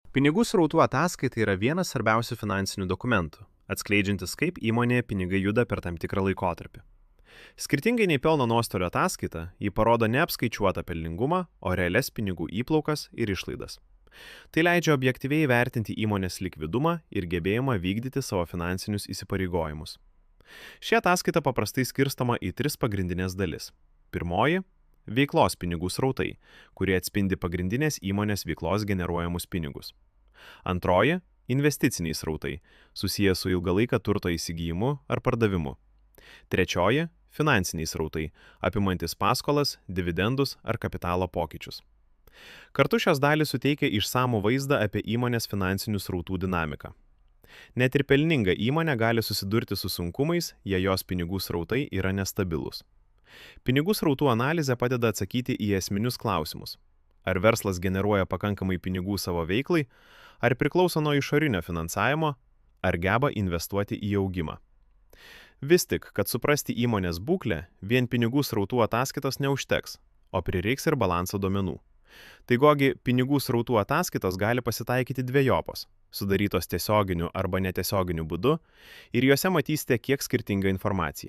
Pinigų srautų ataskaita yra vienas svarbiausių finansinių dokumentų, atskleidžiantis, kaip įmonėje pinigai juda per tam tikrą laikotarpį. Skirtingai nei pelno nuostolio ataskaita, ji parodo neapskaičiuotą pelningumą, o realias pinigų įplaukas ir išlaidas. Tai leidžia objektyviai vertinti įmonės likvidumą ir gebėjimą vykdyti savo finansinius įsipareigojimus. Ši ataskaita paprastai skirstoma į tris pagrindinės dalis. Pirmoji - veiklos pinigų srautai, kurie atspindi pagrindinės įmonės veiklos generuojamus pinigus. Antroji - investiciniai srautai, susiję su ilgalaikio turto įsigijimu ar pardavimu. Trečioji - finansiniai srautai, apimantis paskolas, dividendus ar kapitalo pokyčius. Kartu šios dalys suteikia išsamų vaizdą apie įmonės finansinių srautų dinamiką. Net ir pelninga įmonė gali susidurti su sunkumais, jei jos pinigų srautai yra nestabilūs. Pinigų srautų analizė padeda atsakyti į esminius klausimus. Ar verslas generuoja pakankamai pinigų savo veiklai, ar priklauso nuo išorinio finansavimo, ar geba investuoti į augimą. Vis tik, kad suprasti įmonės būklę, vien pinigų srautų ataskaitos neužteks, o prireiks ir balanso duomenų. Taigogi, pinigų srautų ataskaitos gali pasitaikyti dvejopos, sudarytos tiesioginiu arba netiesioginiu būdu, ir juose matysite kiek skirtingą informaciją.